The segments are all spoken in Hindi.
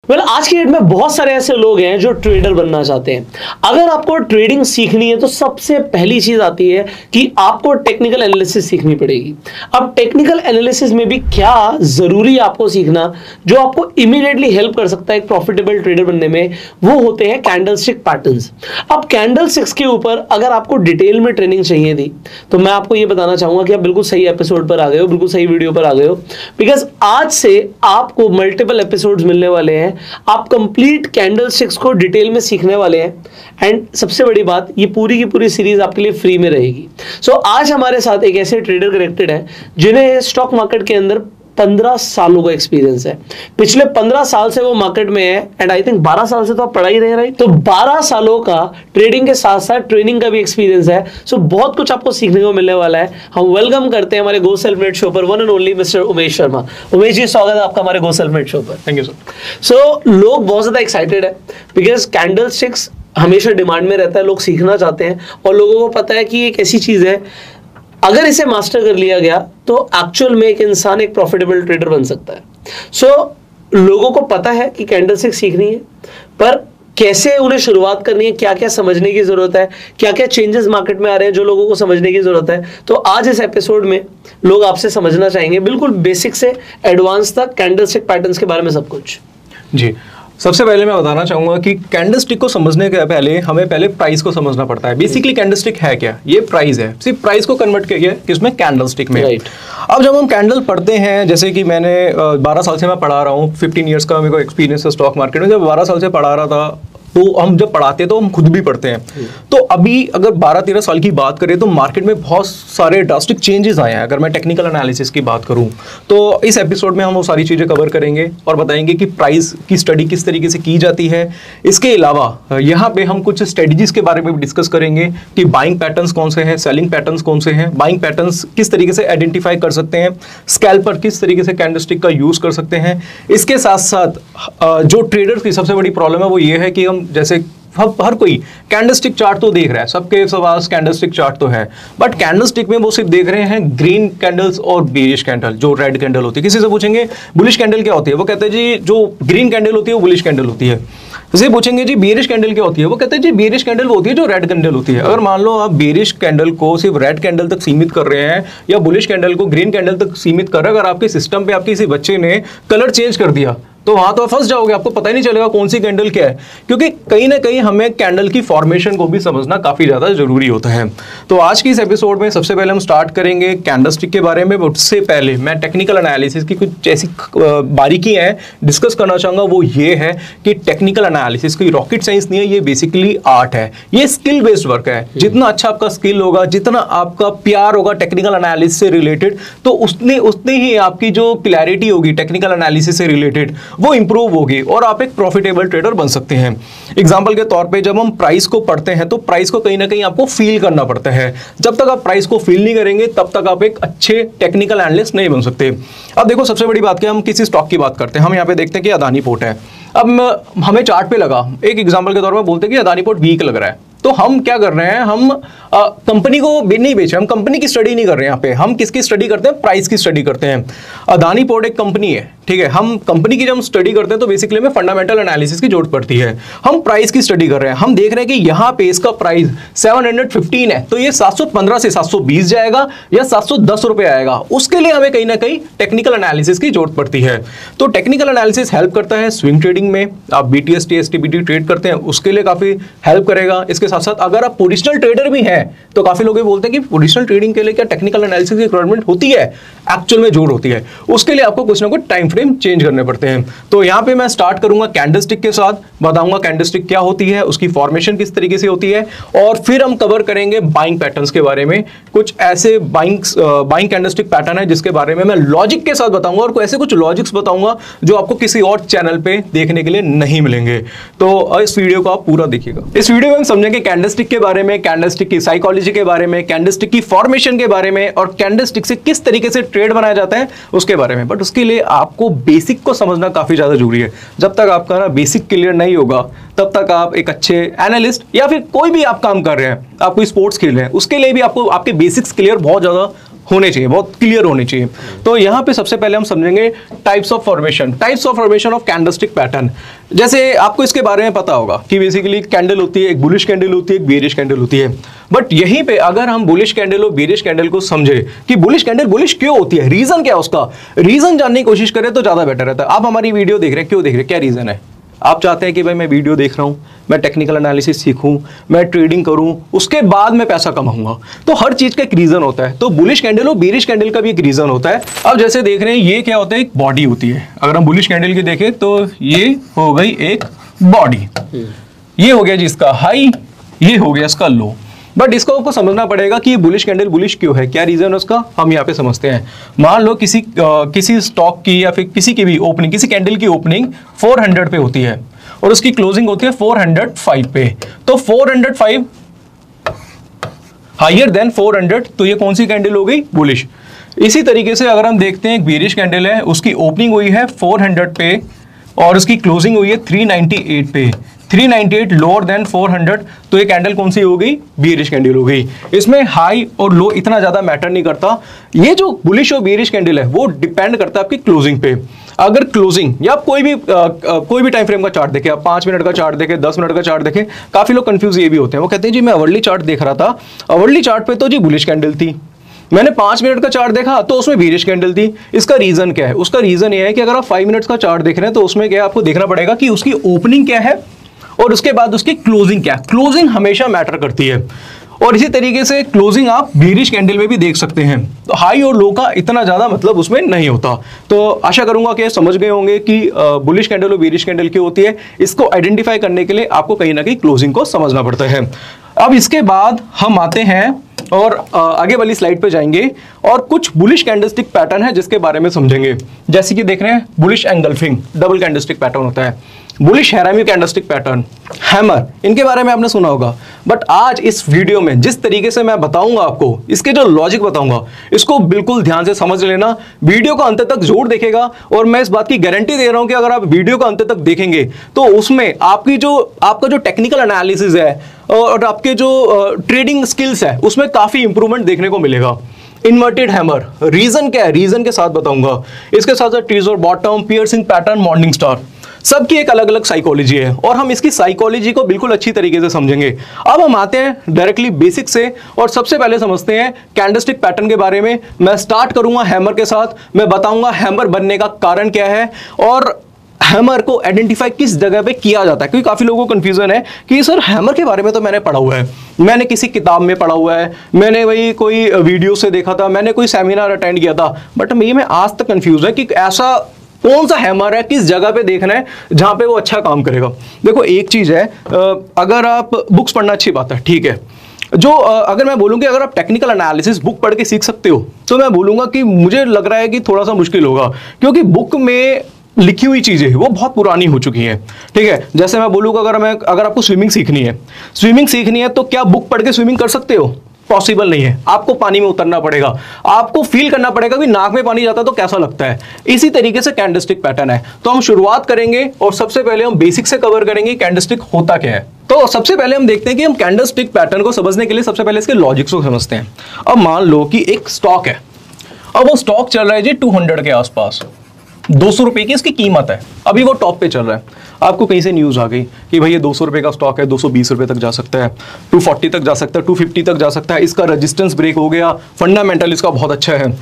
आज की डेट में बहुत सारे ऐसे लोग हैं जो ट्रेडर बनना चाहते हैं। अगर आपको ट्रेडिंग सीखनी है तो सबसे पहली चीज आती है कि आपको टेक्निकल एनालिसिस सीखनी पड़ेगी। अब टेक्निकल एनालिसिस में भी क्या जरूरी है आपको सीखना जो आपको इमीडिएटली हेल्प कर सकता है एक प्रॉफिटेबल ट्रेडर बनने में, वो होते हैं कैंडलस्टिक पैटर्न्स। अब कैंडलस्टिक्स के ऊपर अगर आपको डिटेल में ट्रेनिंग चाहिए थी तो मैं आपको ये बताना चाहूंगा कि आप बिल्कुल सही एपिसोड पर आ गए हो, बिल्कुल सही वीडियो पर आ गए हो, बिकॉज आज से आपको मल्टीपल एपिसोड्स मिलने वाले हैं। आप कंप्लीट कैंडलस्टिक्स को डिटेल में सीखने वाले हैं एंड सबसे बड़ी बात, ये पूरी की पूरी सीरीज आपके लिए फ्री में रहेगी। सो आज हमारे साथ एक ऐसे ट्रेडर कनेक्टेड है जिन्हें स्टॉक मार्केट के अंदर 15 सालों का एक्सपीरियंस है। पिछले 15 साल से वो मार्केट में है एंड आई थिंक 12 साल से तो आप पढ़ा ही रहे, तो 12 सालों का ट्रेडिंग के साथ साथ ट्रेनिंग का भी एक्सपीरियंस है। सो बहुत कुछ आपको सीखने को मिलने वाला है। हम वेलकम करते हैं हमारे गो सेल्फ मेड शो पर one and only mister Umesh Sharma. Umesh ji, स्वागत है आपका हमारे गो सेल्फ मेड शो पर। Thank you sir. सो लोग बहुत ज्यादा एक्साइटेड है बिकॉज कैंडलस्टिक्स हमेशा डिमांड में रहता है, लोग सीखना चाहते हैं और लोगों को पता है कि एक ऐसी चीज है अगर इसे मास्टर कर लिया गया तो एक्चुअल में एक इंसान एक प्रॉफिटेबल ट्रेडर बन सकता है। सो लोगों को पता है कि कैंडलस्टिक सीखनी है, पर कैसे उन्हें शुरुआत करनी है, क्या क्या समझने की जरूरत है, क्या क्या चेंजेस मार्केट में आ रहे हैं जो लोगों को समझने की जरूरत है। तो आज इस एपिसोड में लोग आपसे समझना चाहेंगे बिल्कुल बेसिक से एडवांस तक कैंडलस्टिक पैटर्न्स के बारे में सब कुछ। जी, सबसे पहले मैं बताना चाहूंगा कि कैंडलस्टिक को समझने के पहले हमें पहले प्राइस को समझना पड़ता है। बेसिकली कैंडलस्टिक है क्या? ये प्राइस है, सिर्फ प्राइस को कन्वर्ट किया गया किसमें? कैंडलस्टिक में। अब जब हम कैंडल पढ़ते हैं, जैसे कि मैंने 12 साल से मैं पढ़ा रहा हूँ, 15 ईयर्स का मेरे को एक्सपीरियंस है स्टॉक मार्केट में। जब 12 साल से पढ़ा रहा था तो हम जब पढ़ाते हैं तो हम खुद भी पढ़ते हैं। तो अभी अगर 12-13 साल की बात करें तो मार्केट में बहुत सारे ड्रास्टिक चेंजेस आए हैं। अगर मैं टेक्निकल एनालिसिस की बात करूं तो इस एपिसोड में हम वो सारी चीज़ें कवर करेंगे और बताएंगे कि प्राइस की स्टडी किस तरीके से की जाती है। इसके अलावा यहाँ पे हम कुछ स्ट्रेटजीज के बारे में भी डिस्कस करेंगे कि बाइंग पैटर्न्स कौन से हैं, सेलिंग पैटर्न्स कौन से हैं, बाइंग पैटर्न्स किस तरीके से आइडेंटिफाई कर सकते हैं, स्कैल्पर किस तरीके से कैंडलस्टिक का यूज़ कर सकते हैं। इसके साथ साथ जो ट्रेडर्स की सबसे बड़ी प्रॉब्लम है वो ये है कि हम जैसे हर कोई कैंडलस्टिक चार्ट तो देख रहा है, सबके पास कैंडलस्टिक चार्ट तो है, बट कैंडलस्टिक में वो सिर्फ देख रहे हैं ग्रीन कैंडल्स और बेरिश कैंडल, जो रेड कैंडल होती है। किसी से पूछेंगे बुलिश कैंडल क्या होती है, वो कहते हैं जी जो ग्रीन कैंडल होती है वो बुलिश कैंडल होती है। जैसे पूछेंगे जी बेरिश कैंडल क्या होती है, वो कहते हैं जी बेरिश कैंडल वो होती है जो रेड कैंडल होती है। अगर मान लो आप बेरिश कैंडल को सिर्फ रेड कैंडल तक सीमित कर रहे हैं या बुलिश कैंडल को ग्रीन कैंडल तक सीमित कर रहे हैं, अगर आपके सिस्टम पे आपके किसी बच्चे ने कलर चेंज कर दिया तो वहां तो आप फंस जाओगे, आपको पता ही नहीं चलेगा कौन सी कैंडल क्या है, क्योंकि कहीं ना कहीं हमें कैंडल की फॉर्मेशन को भी समझना काफी ज्यादा जरूरी होता है। तो आज की इस एपिसोड में सबसे पहले हम स्टार्ट करेंगे कैंडलस्टिक के बारे में। उससे पहले मैं टेक्निकल एनालिसिस की कुछ ऐसी बारीकियां हैं डिस्कस करना चाहूंगा। वो ये है कि टेक्निकल एनालिसिस कोई रॉकेट साइंस नहीं है, ये बेसिकली आर्ट है, ये स्किल बेस्ड वर्क है। जितना अच्छा आपका स्किल होगा, जितना आपका प्यार होगा टेक्निकल एनालिसिस से रिलेटेड, तो उतनी ही आपकी जो क्लैरिटी होगी टेक्निकल एनालिसिस से रिलेटेड वो इंप्रूव होगी और आप एक प्रॉफिटेबल ट्रेडर बन सकते हैं। एग्जांपल के तौर पे जब हम प्राइस को पढ़ते हैं तो प्राइस को कहीं ना कहीं आपको फील करना पड़ता है। जब तक आप प्राइस को फील नहीं करेंगे तब तक आप एक अच्छे टेक्निकल एनालिस्ट नहीं बन सकते। अब देखो, सबसे बड़ी बात क्या, हम किसी स्टॉक की बात करते हैं, हम यहाँ पे देखते हैं कि अदानी पोर्ट है। अब हमें चार्ट पे लगा, एक एग्जाम्पल के तौर पर बोलते हैं कि अदानी पोर्ट वीक लग रहा है, तो हम क्या कर रहे हैं, हम कंपनी को नहीं बेच रहे, हम कंपनी की स्टडी नहीं कर रहे हैं। यहाँ पे हम किसकी स्टडी करते हैं? प्राइस की स्टडी करते हैं। अदानी पोर्ट एक कंपनी है, ठीक है, हम कंपनी की जब स्टडी करते हैं तो बेसिकली हमें फंडामेंटल एनालिसिस की जरूरत पड़ती है। हम प्राइस की स्टडी कर रहे हैं, हम देख रहे हैं कि यहाँ पे इसका प्राइस 715 है, तो ये 715 से 720 जाएगा या 710 रुपए आएगा। उसके लिए हमें कहीं ना कहीं टेक्निकल एनालिसिस की जरूरत पड़ती है। तो टेक्निकल एनालिसिस हेल्प करता है स्विंग ट्रेडिंग में। आप BTS TSTBT ट्रेड करते हैं, उसके लिए काफी हेल्प करेगा। इसके साथ साथ अगर आप पोजिशनल ट्रेडर भी हैं तो काफी लोग बोलते हैं कि पोजिशनल ट्रेडिंग के लिए क्या टेक्निकल एनालिसिस की रिक्वायरमेंट होती है? एक्चुअल में जरूरत होती है। उसके लिए आपको कुछ ना कुछ टाइम फ्रेम चेंज करने पड़ते हैं। तो यहाँ पे मैं स्टार्ट करूंगा कैंडलस्टिक के साथ, बताऊंगा कैंडलस्टिक क्या होती है, उसकी फॉर्मेशन किस तरीके से होती है, और फिर हम कवर करेंगे बाइंग पैटर्न्स के बारे में। कुछ ऐसे बाइंग कैंडलस्टिक पैटर्न है जिसके बारे में मैं लॉजिक के साथ बताऊंगा और ऐसे कुछ लॉजिक्स बताऊंगा जो आपको किसी और चैनल पे देखने के लिए नहीं मिलेंगे। तो इस वीडियो को आप पूरा देखिएगा। इस वीडियो में हम समझेंगे कैंडलस्टिक के बारे में, कैंडलस्टिक की साइकोलॉजी के बारे में, कैंडलस्टिक की फॉर्मेशन के बारे में और कैंडलस्टिक से किस तरीके से ट्रेड बनाया जाता है उसके बारे में। बट उसके लिए आपको बेसिक को समझना काफी ज्यादा जरूरी है। जब तक आपका ना बेसिक क्लियर नहीं होगा तब तक आप एक अच्छे एनालिस्ट या फिर कोई भी आप काम कर रहे हैं, आप कोई स्पोर्ट्स खेल रहे हैं, उसके लिए भी आपको आपके बेसिक्स क्लियर बहुत ज्यादा होने चाहिए, बहुत क्लियर होने चाहिए। तो यहाँ पे सबसे पहले हम समझेंगे types of formation of candlestick pattern. जैसे आपको इसके बारे में पता होगा कि बेसिकली कैंडल होती है, एक बुलिश कैंडल होती है, एक बेरिश कैंडल होती है। बट यहीं पे अगर हम बुलिश कैंडल और बेरिश कैंडल को समझे कि बुलिश कैंडल बुलिश क्यों होती है, रीजन क्या है, उसका रीजन जानने की कोशिश करें तो ज्यादा बेटर रहता है। आप हमारी वीडियो देख रहे हैं, क्यों देख रहे हैं, क्या रीजन है? आप चाहते हैं कि भाई मैं वीडियो देख रहा हूं, मैं टेक्निकल एनालिसिस सीखूं, मैं ट्रेडिंग करूं, उसके बाद मैं पैसा कमाऊंगा। तो हर चीज का एक रीजन होता है। तो बुलिश कैंडल और बेरिश कैंडल का भी एक रीजन होता है। अब जैसे देख रहे हैं, ये क्या होता है, एक बॉडी होती है। अगर हम बुलिश कैंडल की देखें तो ये हो गई एक बॉडी, ये हो गया जिसका हाई, ये हो गया इसका लो। बट इसको आपको समझना पड़ेगा कि ये बुलिश कैंडल बुलिश क्यों है, क्या रीजन है उसका, हम यहाँ पे समझते हैं। मान लो किसी स्टॉक की या फिर किसी की भी ओपनिंग, किसी कैंडल की ओपनिंग 400 पे होती है और उसकी क्लोजिंग होती है 405 पे। तो 405 हायर देन 400, तो ये कौन सी कैंडल हो गई, बुलिश। इसी तरीके से अगर हम देखते हैं एक बेरिश कैंडल है, उसकी ओपनिंग हुई है 400 पे और उसकी क्लोजिंग हुई है 398 पे, 398 लोअर देन 400, तो ये कैंडल कौन सी हो गई, बेरिश कैंडल हो गई। इसमें हाई और लो इतना ज्यादा मैटर नहीं करता। ये जो बुलिश और बेरिश कैंडल है वो डिपेंड करता है आपकी क्लोजिंग पे। अगर क्लोजिंग या आप कोई भी टाइम फ्रेम का चार्ट देखें, आप 5 मिनट का चार्ट देखें, 10 मिनट का चार्ट देखें, काफी लोग कंफ्यूज ये भी होते हैं, वो कहते हैं जी मैं अवर्ली चार्ट देख रहा था, अवर्ली चार्ट पे तो जी बुलिश कैंडल थी, मैंने 5 मिनट का चार्ट देखा तो उसमें बेरिश कैंडल थी। इसका रीजन क्या है? उसका रीजन ये है कि अगर आप 5 मिनट्स का चार्ट देख रहे हैं तो उसमें क्या है, आपको देखना पड़ेगा कि उसकी ओपनिंग क्या है और उसके बाद उसकी क्लोजिंग क्या है। क्लोजिंग हमेशा मैटर करती है। और इसी तरीके से क्लोजिंग आप बेरिश कैंडल में भी देख सकते हैं। तो हाई और लो का इतना ज्यादा मतलब उसमें नहीं होता। तो आशा करूंगा कि समझ गए होंगे कि बुलिश कैंडल और बेरिश कैंडल क्यों होती है। इसको आइडेंटिफाई करने के लिए आपको कहीं ना कहीं क्लोजिंग को समझना पड़ता है। अब इसके बाद हम आते हैं और आगे वाली स्लाइड पे जाएंगे और कुछ बुलिश कैंडलस्टिक पैटर्न है जिसके बारे में समझेंगे। जैसे कि देख रहे हैं bullish engulfing double candlestick pattern होता है, बुलिश हैरामी कैंडलस्टिक पैटर्न, हैमर, इनके बारे में आपने सुना होगा। बट आज इस वीडियो में जिस तरीके से मैं बताऊंगा आपको, इसके जो लॉजिक बताऊंगा, इसको बिल्कुल ध्यान से समझ लेना। वीडियो को अंत तक जरूर देखेगा और मैं इस बात की गारंटी दे रहा हूं कि अगर आप वीडियो को अंत तक देखेंगे तो उसमें आपका जो टेक्निकल एनालिसिस है और आपके जो ट्रेडिंग स्किल्स है उसमें काफी इंप्रूवमेंट देखने को मिलेगा। इन्वर्टेड हैमर, रीजन क्या है, रीजन के साथ बताऊंगा। इसके साथ साथ treasure bottom, piercing pattern, morning star, सबकी एक अलग अलग साइकोलॉजी है और हम इसकी साइकोलॉजी को बिल्कुल अच्छी तरीके से समझेंगे। अब हम आते हैं डायरेक्टली बेसिक से और सबसे पहले समझते हैं कैंडलस्टिक पैटर्न के बारे में। मैं स्टार्ट करूंगा हैमर के साथ, मैं बताऊंगा हैमर बनने का कारण क्या है और हैमर को आइडेंटिफाई किस जगह पे किया जाता है। क्योंकि काफी लोगों को कंफ्यूजन है कि सर हैमर के बारे में तो मैंने पढ़ा हुआ है, मैंने किसी किताब में पढ़ा हुआ है, मैंने वही कोई वीडियो से देखा था, मैंने कोई सेमिनार अटेंड किया था, बट मैं आज तक कंफ्यूज है कि ऐसा कौन सा हैमर है, किस जगह पे देखना है जहां पे वो अच्छा काम करेगा। देखो एक चीज है, अगर आप बुक्स पढ़ना अच्छी बात है, ठीक है। जो अगर मैं बोलूँ कि अगर आप टेक्निकल एनालिसिस बुक पढ़ के सीख सकते हो तो मैं बोलूंगा कि मुझे लग रहा है कि थोड़ा सा मुश्किल होगा, क्योंकि बुक में लिखी हुई चीजें वो बहुत पुरानी हो चुकी हैं। ठीक है, जैसे मैं बोलूँगा अगर आपको स्विमिंग सीखनी है तो क्या बुक पढ़ के स्विमिंग कर सकते हो? पॉसिबल नहीं है। आपको पानी में उतरना पड़ेगा, आपको फील करना पड़ेगा कि नाक में पानी जाता है तो कैसा लगता है। इसी तरीके से कैंडलस्टिक पैटर्न है। तो हम शुरुआत करेंगे और सबसे पहले हम बेसिक से कवर करेंगे कैंडलस्टिक होता क्या है। तो सबसे पहले हम देखते हैं कि हम कैंडलस्टिक पैटर्न को समझने के लिए सबसे पहले इसके लॉजिक्स को समझते हैं। अब मान लो कि एक स्टॉक है, अब वो स्टॉक चल रहा है जी 200 के आसपास, 200 रुपए की इसकी कीमत है, अभी वो टॉप पे चल रहा है। आपको कहीं से न्यूज आ गई कि भाई ये 200 रुपए का स्टॉक है, 220 रुपए तक जा सकता है, 240 तक जा सकता है, 250 तक जा सकता है, इसका रेजिस्टेंस ब्रेक हो गया, फंडामेंटल इसका बहुत अच्छा है।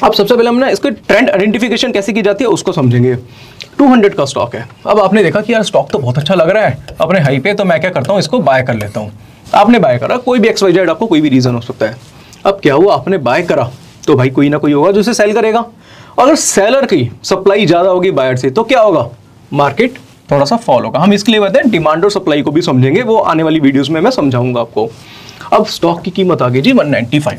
अब सबसे पहले हमने इसके ट्रेंड आइडेंटिफिकेशन कैसे की जाती है उसको समझेंगे। 200 का स्टॉक है, अब आपने देखा कि यार स्टॉक तो बहुत अच्छा लग रहा है अपने हाई पे, तो मैं क्या करता हूँ इसको बाय कर लेता हूँ। आपने बाय करा, कोई भी XYZ आपको कोई भी रीजन हो सकता है। अब क्या हुआ, आपने बाय करा तो भाई कोई ना कोई होगा जो इसे सेल करेगा। अगर सेलर की सप्लाई ज्यादा होगी बायर से तो क्या होगा, मार्केट थोड़ा सा फॉल होगा। हम इसके लिए बताते हैं डिमांड और सप्लाई को भी समझेंगे, वो आने वाली वीडियोस में मैं समझाऊंगा आपको। अब स्टॉक की कीमत आ गई जी 195।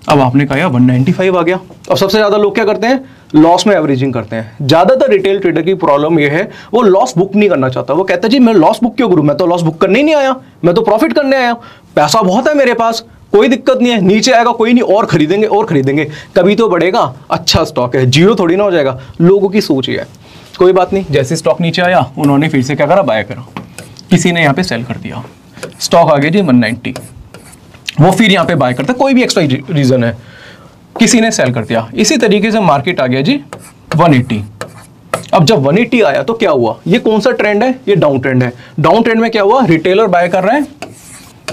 अब आपने कहा 195 आ गया। अब सबसे ज्यादा लोग क्या करते हैं, लॉस में एवरेजिंग करते हैं। ज्यादातर रिटेल ट्रेडर की प्रॉब्लम ये है, वो लॉस बुक नहीं करना चाहता। वो कहता है जी मैं लॉस बुक क्यों करूं, मैं तो लॉस बुक करने ही नहीं आया, मैं तो प्रॉफिट करने आया, पैसा बहुत है मेरे पास, कोई दिक्कत नहीं है, नीचे आएगा कोई नहीं, और खरीदेंगे कभी तो बढ़ेगा, अच्छा स्टॉक है, जीरो थोड़ी ना हो जाएगा। लोगों की सोच ही है। कोई बात नहीं, जैसे स्टॉक नीचे आया उन्होंने फिर से क्या करा, बाय करा, किसी ने यहाँ पे सेल कर दिया, स्टॉक आ गया जी 190, वो फिर यहाँ पे बाय करता है, कोई भी एक्स्ट्रा रीजन है। किसी ने सेल कर दिया, इसी तरीके से मार्केट आ गया जी 180। अब जब 180 आया तो क्या हुआ, ये कौन सा ट्रेंड है, ये डाउन ट्रेंड है। डाउन ट्रेंड में क्या हुआ, रिटेलर बाय कर रहे हैं,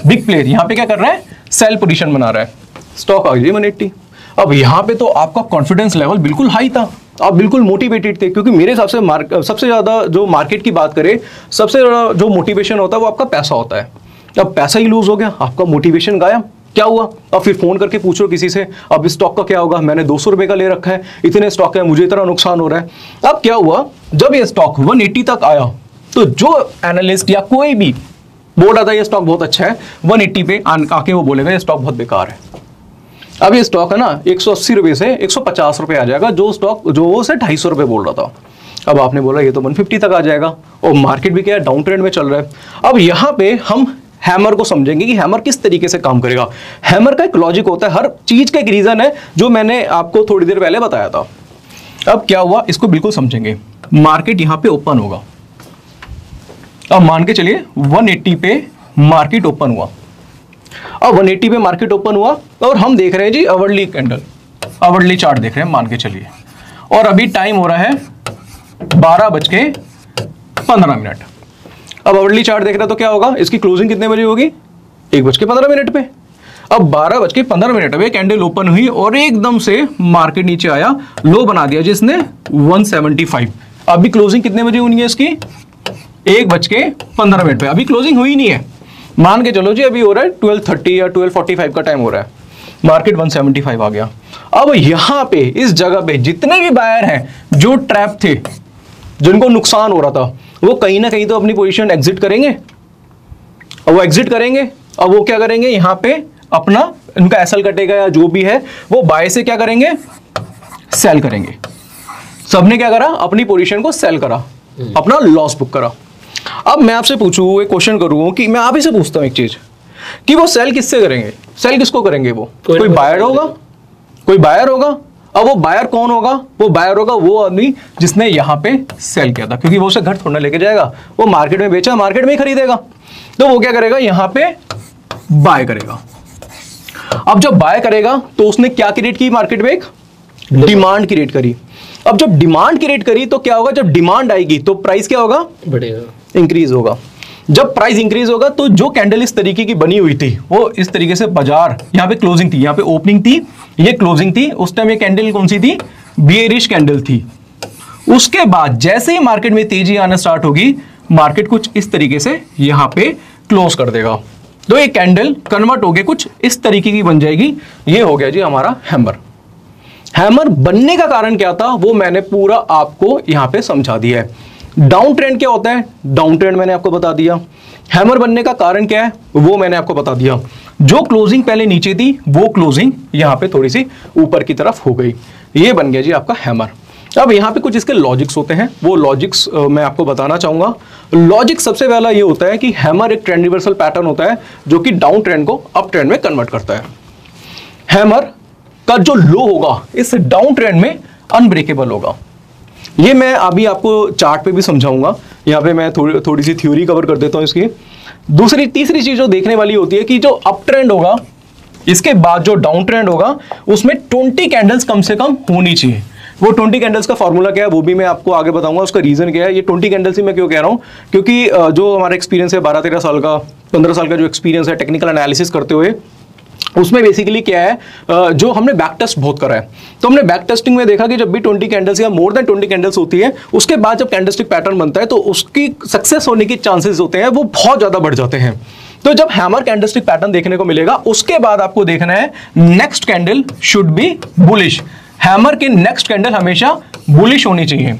बिग प्लेयर यहां पे क्या कर रहा है, सेल पोजीशन बना रहा है, स्टॉक आ गई 180। अब यहां पे तो आपका कॉन्फिडेंस लेवल बिल्कुल हाई था, आप बिल्कुल मोटिवेटेड थे, क्योंकि मेरे हिसाब से सबसे ज्यादा जो मार्केट की बात करें, सबसे ज्यादा जो मोटिवेशन होता है वो आपका पैसा होता है। अब पैसा ही लूज हो गया, आपका मोटिवेशन गायब। क्या हुआ, अब फिर फोन करके पूछो किसी से, अब इस स्टॉक का क्या होगा, मैंने 200 रुपए का ले रखा है, इतने स्टॉक है, मुझे इतना नुकसान हो रहा है। अब क्या हुआ, जब ये स्टॉक 180 तक आया तो जो एनालिस्ट या कोई भी बोल रहा था ये स्टॉक बहुत अच्छा है, 180 पे आके वो बोलेगा ये स्टॉक बहुत बेकार है। अब ये स्टॉक है ना 180 रुपए से 150 रुपए आ जाएगा, जो स्टॉक जो वो से 250 रुपए बोल रहा था। अब आपने बोला ये तो 150 तक आ जाएगा, और मार्केट भी क्या है, डाउन ट्रेंड में चल रहा है। अब यहाँ पे हम हैमर को समझेंगे कि हैमर किस तरीके से काम करेगा। हैमर का एक लॉजिक होता है, हर चीज का एक रीजन है, जो मैंने आपको थोड़ी देर पहले बताया था। अब क्या हुआ, इसको बिल्कुल समझेंगे। मार्केट यहां पे ओपन होगा, अब मान के चलिए 180 पे मार्केट ओपन हुआ। अब 180 पे मार्केट ओपन हुआ और हम देख रहे हैं जी आवरली कैंडल, आवरली चार्ट देख रहे हैं मान के चलिए, और अभी टाइम हो रहा है 12:15। अब आवरली चार्ट देख रहे हैं तो क्या होगा, इसकी क्लोजिंग कितने बजे होगी, 1:15 पे। अब 12:15 पे कैंडल ओपन हुई और एकदम से मार्केट नीचे आया, लो बना दिया जिसने 175। अभी क्लोजिंग कितने बजे होनी है इसकी, 1:15 पे। अभी क्लोजिंग हुई नहीं है, मान के चलो जी अभी हो रहा है 12:30 या 12:45 का टाइम हो रहा है, मार्केट 175 आ गया। अब यहां पे इस जगह पे जितने भी बायर हैं जो ट्रैप थे, जिनको नुकसान हो रहा था, वो कहीं ना कहीं तो अपनी पोजीशन एग्जिट करेंगे। अब वो एग्जिट करेंगे, अब वो क्या करेंगे, यहां पे अपना इनका एसएल कटेगा या जो भी है, वो बाय से क्या करेंगे, सेल करेंगे। सबने क्या करा, अपनी पोजीशन को सेल करा, अपना लॉस बुक करा। अब मैं आपसे पूछूं, एक क्वेश्चन करूं कि मैं आप ही से पूछता हूं एक चीज, कि वो सेल किससे करेंगे, सेल किसको करेंगे, वो कोई बायर होगा, कोई बायर होगा। अब वो बायर कौन होगा, वो बायर होगा वो आदमी जिसने यहां पे सेल किया था, क्योंकि वो उसे घर थोड़ा लेके जाएगा, वो मार्केट में बेचा, मार्केट में ही खरीदेगा, तो वो क्या करेगा, यहां पे बाय करेगा। अब जब बाय करेगा तो उसने क्या क्रिएट की, मार्केट में एक डिमांड क्रिएट करी। अब जब डिमांड क्रिएट करी तो क्या होगा, जब डिमांड आएगी तो प्राइस क्या होगा, बढ़ेगा, इंक्रीज होगा। जब प्राइस इंक्रीज होगा तो जो कैंडल इस तरीके की बनी हुई थी, वो इस तरीके से बाजार, यहां पे क्लोजिंग थी, यहां पे ओपनिंग थी, ये क्लोजिंग थी, उस टाइम ये कैंडल कौन सी थी, बियरिश कैंडल थी। उसके बाद जैसे ही मार्केट में तेजी आना स्टार्ट होगी, मार्केट कुछ इस तरीके से यहां पे क्लोज कर देगा, तो ये कैंडल कन्वर्ट होके कुछ इस तरीके की बन जाएगी। ये हो गया जी हमारा हैमर। हैमर बनने का कारण क्या था, वो मैंने पूरा आपको यहां पे समझा दिया है। डाउन ट्रेंड क्या होता है, डाउन ट्रेंड मैंने आपको बता दिया। हैमर बनने का कारण क्या है, वो मैंने आपको बता दिया। जो क्लोजिंग पहले नीचे थी, वो क्लोजिंग यहां पे थोड़ी सी ऊपर की तरफ हो गई, ये बन गया जी आपका हैमर। अब यहां पे कुछ इसके लॉजिक्स होते हैं, वो लॉजिक्स मैं आपको बताना चाहूंगा। लॉजिक सबसे पहला ये होता है कि हैमर एक ट्रेंड रिवर्सल पैटर्न होता है, जो कि डाउन ट्रेंड को अप ट्रेंड में कन्वर्ट करता है। हैमर का जो लो होगा इस डाउन ट्रेंड में अनब्रेकेबल होगा। ये मैं अभी आपको चार्ट पे भी समझाऊंगा, यहाँ पे मैं थोड़ी सी थ्योरी कवर कर देता हूँ इसकी। तीसरी चीज जो देखने वाली होती है कि जो अप ट्रेंड होगा, इसके बाद जो डाउन ट्रेंड होगा, उसमें 20 कैंडल्स कम से कम होनी चाहिए। वो 20 कैंडल्स का फॉर्मूला क्या है वो भी मैं आपको आगे बताऊंगा, उसका रीजन क्या है। ये 20 कैंडल्स ही मैं क्यों कह रहा हूँ, क्योंकि जो हमारा एक्सपीरियंस है 12-13 साल का, 15 साल का जो एक्सपीरियंस है टेक्निकल एनालिसिस करते हुए, उसमें बेसिकली क्या है, जो हमने बैक टेस्ट बहुत करा है, तो हमने बैक टेस्टिंग में देखा कि जब भी 20 कैंडल्स या मोर देन 20 कैंडल्स होती है, उसके बाद जब कैंडलस्टिक पैटर्न बनता है तो उसकी सक्सेस होने की चांसेस होते हैं वो बहुत ज्यादा बढ़ जाते हैं। तो जब हैमर कैंडलस्टिक पैटर्न देखने को मिलेगा, उसके बाद आपको देखना है next candle should be bullish. Hammer की नेक्स्ट कैंडल हमेशा बुलिश होनी चाहिए।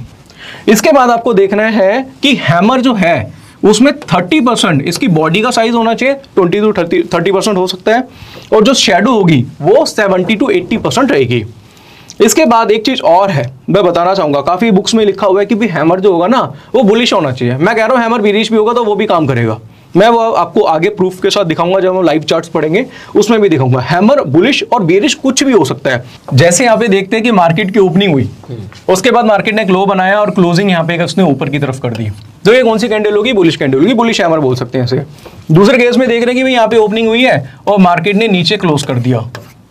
इसके बाद आपको देखना है कि हैमर जो है उसमें 30% इसकी बॉडी का साइज होना चाहिए, 20 to 30% हो सकता है, और जो शेडो होगी वो 70 to 80% रहेगी। इसके बाद एक चीज और है, मैं बताना चाहूंगा, काफी बुक्स में लिखा हुआ है कि भी हैमर जो होगा ना वो बुलिश होना चाहिए। मैं कह रहा हूं हैमर बिरिश भी होगा तो वो भी काम करेगा। मैं वो आपको आगे प्रूफ के साथ दिखाऊंगा, जब हम लाइव चार्ट्स पढ़ेंगे उसमें भी दिखाऊंगा। हैमर बुलिश और बेरिश कुछ भी हो सकता है। जैसे यहाँ पे देखते हैं कि मार्केट की ओपनिंग हुई, उसके बाद मार्केट ने एक लो बनाया और क्लोजिंग यहाँ पे उसने ऊपर की तरफ कर दी, तो ये कौन सी कैंडल होगी, बुलिश कैंडल होगी, बुलिश हैमर बोल सकते हैं इसे। दूसरे केस में देख रहे हैं कि भाई यहाँ पे ओपनिंग हुई है और मार्केट ने नीचे क्लोज कर दिया,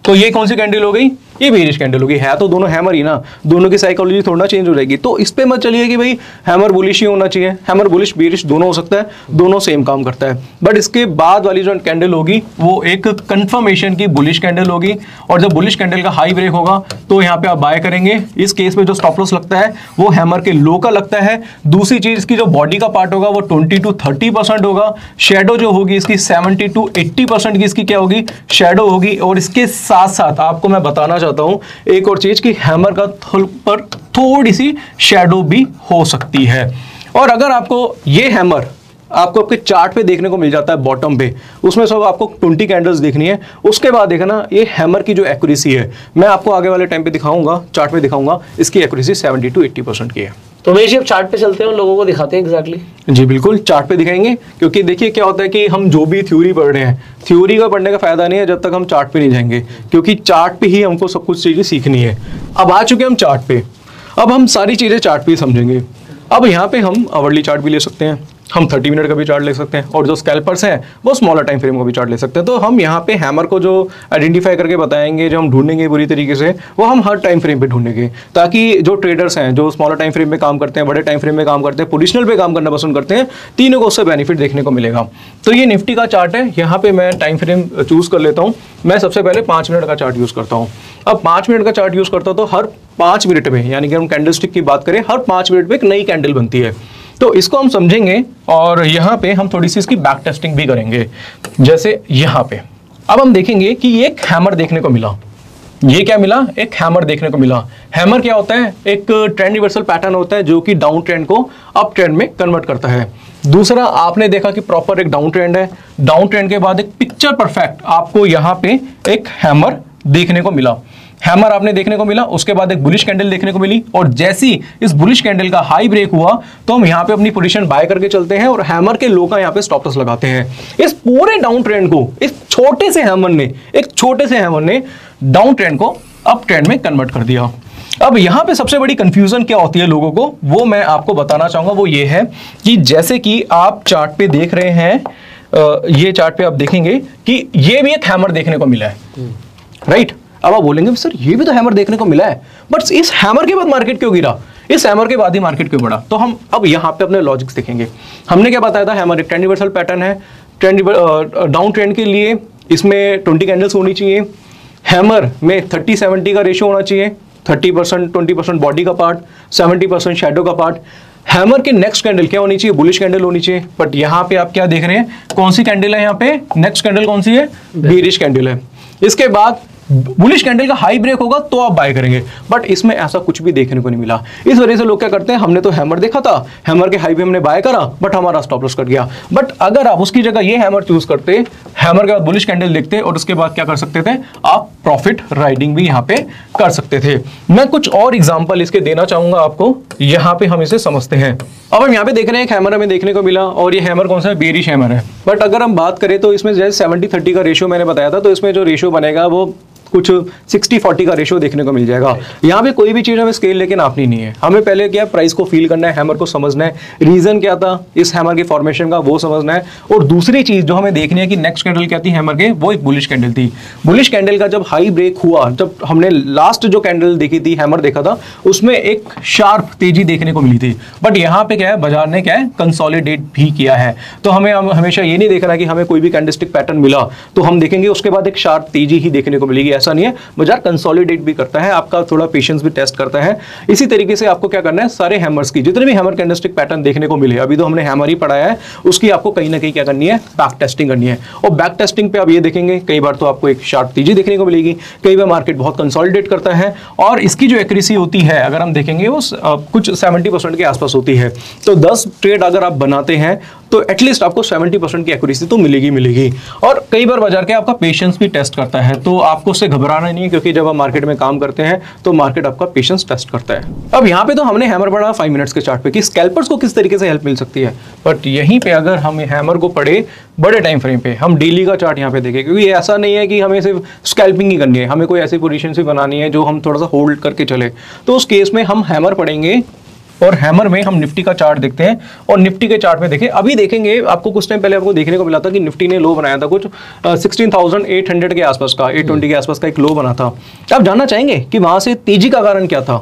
तो ये कौन सी कैंडल हो गई, ये बेरिश कैंडल होगी। है तो दोनों हैमर ही ना, दोनों की साइकोलॉजी थोड़ा चेंज हो जाएगी। तो इस पे मत चलिए कि भाई हैमर बुलिश ही होना चाहिए, हैमर बुलिश बेरिश दोनों हो सकता है, दोनों सेम काम करता है। बट इसके बाद वाली जो कैंडल होगी वो एक कंफर्मेशन की बुलिश कैंडल होगी, और जब बुलिश कैंडल का हाई ब्रेक होगा तो यहाँ पे आप बाय करेंगे। इस केस में जो स्टॉप लॉस लगता है वो हैमर के लो का लगता है। दूसरी चीज, इसकी जो बॉडी का पार्ट होगा वो 20 to 30% होगा। शेडो जो होगी इसकी 70 to 80% की इसकी क्या होगी, शेडो होगी। और इसके साथ साथ आपको मैं बताना चाहता हूं एक और चीज कि हैमर का पर थोड़ी सी शेडो भी हो सकती है। और अगर आपको ये हैमर आपको आपके चार्ट पे देखने को मिल जाता है बॉटम पे, उसमें सब आपको 20 कैंडल्स देखनी है। उसके बाद देखना ये हैमर की जो एक्यूरेसी है, मैं आपको आगे वाले टाइम पे दिखाऊंगा, चार्ट पे दिखाऊंगा, इसकी एक्यूरेसी 70 to 80% की है। तो मेरे अब चार्ट पे चलते हैं, उन लोगों को दिखाते हैं एग्जैक्टली। जी बिल्कुल, चार्ट पे दिखाएंगे, क्योंकि देखिए क्या होता है कि हम जो भी थ्योरी पढ़ रहे हैं, थ्योरी का पढ़ने का फायदा नहीं है जब तक हम चार्ट पे नहीं जाएंगे, क्योंकि चार्ट पे ही हमको सब कुछ चीजें सीखनी है। अब आ चुके हम चार्ट पे, अब हम सारी चीजें चार्ट पे ही समझेंगे। अब यहाँ पे हम आवरली चार्ट भी ले सकते हैं, हम 30 मिनट का भी चार्ट ले सकते हैं, और जो स्कैल्पर्स हैं वो स्मॉलर टाइम फ्रेम का भी चार्ट ले सकते हैं। तो हम यहाँ पे हैमर को जो आइडेंटिफाई करके बताएंगे, जो हम ढूंढेंगे बुरी तरीके से, वो हम हर टाइम फ्रेम पे ढूंढेंगे, ताकि जो ट्रेडर्स हैं जो स्मॉलर टाइम फ्रेम में काम करते हैं, बड़े टाइम फ्रेम में काम करते हैं, पोजिशनल पे काम करना पसंद करते हैं, तीनों को उससे बेनिफिट देखने को मिलेगा। तो ये निफ्टी का चार्ट है, यहाँ पे मैं टाइम फ्रेम चूज कर लेता हूँ। मैं सबसे पहले 5 मिनट का चार्ट यूज करता हूँ। अब 5 मिनट का चार्ट यूज करता हूँ तो हर 5 मिनट में, यानी कि हम कैंडलस्टिक की बात करें, हर 5 मिनट में एक नई कैंडल बनती है। तो इसको हम समझेंगे, और यहाँ पे हम थोड़ी सी इसकी बैक टेस्टिंग भी करेंगे। जैसे यहाँ पे अब हम देखेंगे कि ये एक हैमर देखने को मिला। ये क्या मिला, एक हैमर देखने को मिला। हैमर क्या होता है, एक ट्रेंड रिवर्सल पैटर्न होता है जो कि डाउन ट्रेंड को अप ट्रेंड में कन्वर्ट करता है। दूसरा, आपने देखा कि प्रॉपर एक डाउन ट्रेंड है, डाउन ट्रेंड के बाद एक पिक्चर परफेक्ट आपको यहाँ पे एक हैमर देखने को मिला। हैमर आपने देखने को मिला, उसके बाद एक बुलिश कैंडल देखने को मिली, और जैसी इस बुलिश कैंडल का हाई ब्रेक हुआ तो हम यहाँ पे अपनी पोजीशन बाय करके चलते हैं, और हैमर के लो का यहाँ पे स्टॉप लॉस लगाते हैं। इस पूरे डाउन ट्रेंड को इस छोटे से हैमर ने, एक छोटे से हैमर ने डाउन ट्रेंड को अप ट्रेंड में कन्वर्ट कर दिया। अब यहाँ पे सबसे बड़ी कंफ्यूजन क्या होती है लोगों को, वो मैं आपको बताना चाहूंगा। वो ये है कि जैसे कि आप चार्ट पे देख रहे हैं, ये चार्ट पे आप देखेंगे कि ये भी एक हैमर देखने को मिला है, राइट। अब आप बोलेंगे सर ये भी तो हैमर देखने को मिला है, बट इस हैमर के बाद मार्केट क्यों गिरा, इस हैमर के बाद ही मार्केट क्यों बढ़ा। तो हम अब यहाँ पे अपने लॉजिक्स देखेंगे। हमने क्या बताया था, हैमर एक ट्रेंड रिवर्सल पैटर्न है, डाउन ट्रेंड के लिए इसमें 20 कैंडल्स होनी चाहिए। हैमर में 30-70 का रेशियो होना चाहिए, 30% 20% बॉडी का पार्ट, 70% शेडो का पार्ट। हैमर के नेक्स्ट कैंडल क्या होनी चाहिए, बुलिश कैंडल होनी चाहिए। बट यहाँ पे आप क्या देख रहे हैं, कौन सी कैंडल है, यहाँ पे नेक्स्ट कैंडल कौन सी है, बेरिश कैंडल है। इसके बाद बुलिश कैंडल का हाई ब्रेक होगा तो आप बाय करेंगे, बट इसमें ऐसा कुछ भी देखने को नहीं मिला। इस वजह से लोग क्या करते हैं, हमने तो हैमर देखा था, हैमर के हाई पे हमने बाय करा, बट हमारा स्टॉप लॉस कट गया। बट अगर आप उसकी जगह ये हैमर चूज करते, हैमर के बाद बुलिश कैंडल देखते, और उसके बाद क्या कर सकते थे, आप प्रॉफिट राइडिंग भी यहाँ पे कर सकते थे। मैं कुछ और एग्जाम्पल इसके देना चाहूंगा आपको, यहाँ पे हम इसे समझते हैं। अब हम यहाँ पे देख रहे हैं एक हैमर हमें देखने को मिला, और ये हैमर कौन सा है, बेरिश हैमर है। बट अगर हम बात करें तो इसमें जैसे 70-30 का रेशियो मैंने बताया था, तो इसमें जो रेशियो बनेगा वो कुछ 60-40 का रेशियो देखने को मिल जाएगा। यहाँ पे कोई भी चीज हमें स्केल लेके नापनी नहीं है, हमें पहले क्या प्राइस को फील करना है, हैमर को समझना है, रीजन क्या था इस हैमर के फॉर्मेशन का वो समझना है। और दूसरी चीज जो हमें देखनी है कि नेक्स्ट कैंडल क्या थी हैमर के, वो एक बुलिश कैंडल थी। बुलिश कैंडल का जब हाई ब्रेक हुआ, जब हमने लास्ट जो कैंडल देखी थी, हैमर देखा था, उसमें एक शार्प तेजी देखने को मिली थी। बट यहाँ पे क्या है, बाजार ने क्या है, कंसोलिडेट भी किया है। तो हमें हमेशा ये नहीं देखना कि हमें कोई भी कैंडलस्टिक पैटर्न मिला तो हम देखेंगे उसके बाद एक शार्प तेजी ही देखने को मिलेगी, ऐसा नहीं है। बाजार कंसोलिडेट भी करता है, आपका थोड़ा पेशेंस भी टेस्ट करता है। इसी तरीके से आपको क्या करना है, सारे हैमर्स की जितने भी हैमर कैंडलस्टिक पैटर्न देखने को मिले, अभी तो हमने हैमर ही पढ़ाया है, उसकी आपको कहीं ना कहीं क्या करनी है, बैक टेस्टिंग करनी है। और बैक टेस्टिंग पे आप ये देखेंगे, कई बार तो आपको एक शार्प तेजी देखने को मिलेगी, कई बार मार्केट बहुत कंसोलिडेट करता है, और इसकी जो एक्यूरेसी होती है अगर हम देखेंगे वो कुछ 70% के आसपास होती है। तो 10 ट्रेड अगर आप बनाते हैं तो एटलीस्ट आपको 70% की एक्यूरेसी तो मिलेगी। और कई बार बाजार के आपका पेशेंस भी टेस्ट करता है, तो आपको उससे घबराना नहीं है, क्योंकि जब आप मार्केट में काम करते हैं तो मार्केट आपका पेशेंस टेस्ट करता है। अब यहाँ पे तो हमने हैमर पढ़ा 5 मिनट्स के चार्ट पे कि स्कैल्पर्स को किस तरीके से हेल्प मिल सकती है, बट यहीं पे अगर हम हैमर को पढ़े बड़े टाइम फ्रेम पे, हम डेली का चार्ट यहाँ पे देखें, क्योंकि ऐसा नहीं है कि हमें सिर्फ स्कैल्पिंग ही करनी है, हमें कोई ऐसी पोजीशन भी बनानी है जो हम थोड़ा सा होल्ड करके चले। तो उस केस में हम हैमर पढ़ेंगे और हैमर में हम निफ्टी का चार्ट देखते हैं और निफ्टी के चार्ट में देखें, अभी देखेंगे आपको कुछ टाइम पहले आपको देखने को मिला था कि निफ्टी ने लो बनाया था कुछ 16,800 के आसपास का, 820 के आसपास का एक लो बना था। आप जानना चाहेंगे कि वहां से तेजी का कारण क्या था,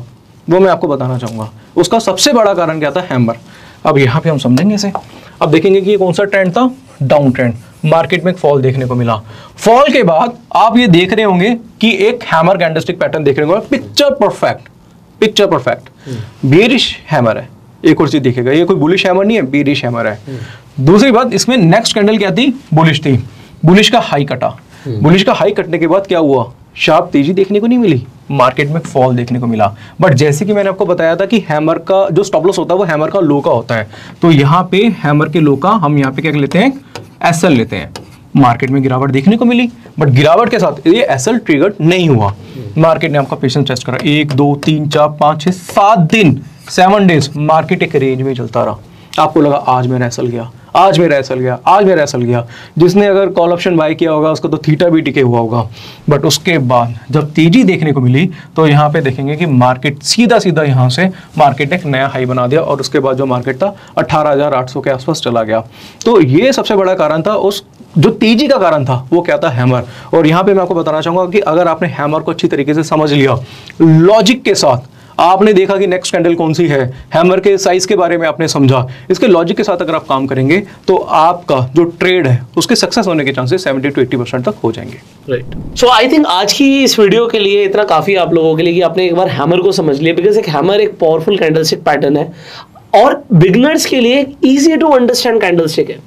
वो मैं आपको बताना चाहूंगा। उसका सबसे बड़ा कारण क्या था, हैमर। अब यहाँ पे हम समझेंगे इसे। अब देखेंगे कि ये कौन सा ट्रेंड था, डाउन ट्रेंड, मार्केट में एक फॉल देखने को मिला। फॉल के बाद आप ये देख रहे होंगे कि एक हैमर कैंडलस्टिक पैटर्न देखने को मिला, picture perfect, picture perfect bearish hammer है। एक और चीज दिखेगा, ये कोई बुलिश हैमर नहीं है, बेरिश हैमर है। दूसरी बात, इसमें नेक्स्ट कैंडल क्या थी, बुलिश थी। बुलिश का हाई कटा, बुलिश का हाई कटने के बाद क्या हुआ, शार्प तेजी देखने को नहीं मिली, मार्केट में फॉल देखने को मिला। बट जैसे कि मैंने आपको बताया था कि हैमर का जो स्टॉप लॉस होता है वो हैमर का लो का होता है, तो यहाँ पे हैमर के लो का हम यहाँ पे क्या लेते हैं, एसएल लेते हैं। मार्केट में गिरावट देखने को मिली, बट गिरावट के साथ ये एसएल ट्रिगर नहीं हुआ। मार्केट ने आपका पेशेंस टेस्ट करा, 1 2 3 4 5 6 7 दिन, 7 डेज मार्केट एक रेंज में चलता रहा। आपको लगा आज मेरा एसएल गया, आज मेरा एसएल गया, आज मेरा एसएल गया। जिसने अगर कॉल ऑप्शन बाय किया होगा उसको तो थीटा भी टिके हुआ होगा। बट उसके बाद जब तेजी देखने को मिली तो यहाँ पे देखेंगे कि मार्केट सीधा सीधा यहाँ से मार्केट ने एक नया हाई बना दिया और उसके बाद जो मार्केट था 18,800 के आसपास चला गया। तो ये सबसे बड़ा कारण था, उस जो तेजी का कारण था वो क्या था, हैमर। और यहाँ पे मैं आपको बताना चाहूंगा कि अगर आपने हैमर को अच्छी तरीके से समझ लिया, लॉजिक के साथ आपने देखा कि नेक्स्ट कैंडल कौन सी है, हैमर के साइज के बारे में आपने समझा, इसके लॉजिक के साथ अगर आप काम करेंगे तो आपका जो ट्रेड है उसके सक्सेस होने के चांसेस 70 to 80% तक हो जाएंगे। राइट। सो आई थिंक आज की इस वीडियो के लिए इतना काफी आप लोगों के लिए कि आपने एक बार हैमर को समझ लिया, बिकॉज एक हैमर एक पावरफुल कैंडलस्टिक पैटर्न है और बिगनर्स के लिए इजी टू अंडरस्टैंड कैंडलस्टिक है।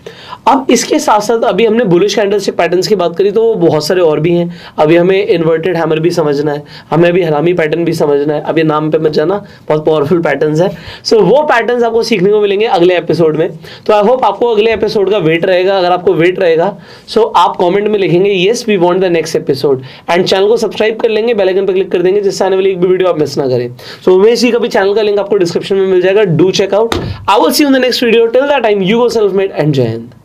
अब इसके साथ साथ अभी हमने बुलिश कैंडलस्टिक पैटर्न्स की बात करी तो बहुत सारे और भी हैं। अभी हमें इन्वर्टेड हैमर भी समझना है, हमें अभी हरामी पैटर्न भी समझना है। अभी नाम पे मत जाना, बहुत पावरफुल पैटर्न्स है। सो वो पैटर्न्स आपको सीखने को मिलेंगे अगले एपिसोड में। तो आई होप आपको अगले एपिसोड का वेट रहेगा। अगर आपको वेट रहेगा सो आप कॉमेंट में लिखेंगे yes we want the next episode, and channel को सब्सक्राइब कर लेंगे, बेल आइकन पर क्लिक कर देंगे जिससे आने वाली एक भी वीडियो आप मिस ना करें। सो उमेश जी का भी चैनल का लिंक आपको डिस्क्रिप्शन में मिल जाएगा, do check out. I will see you in the next video. Till that time, you go self-made and Jai Hind.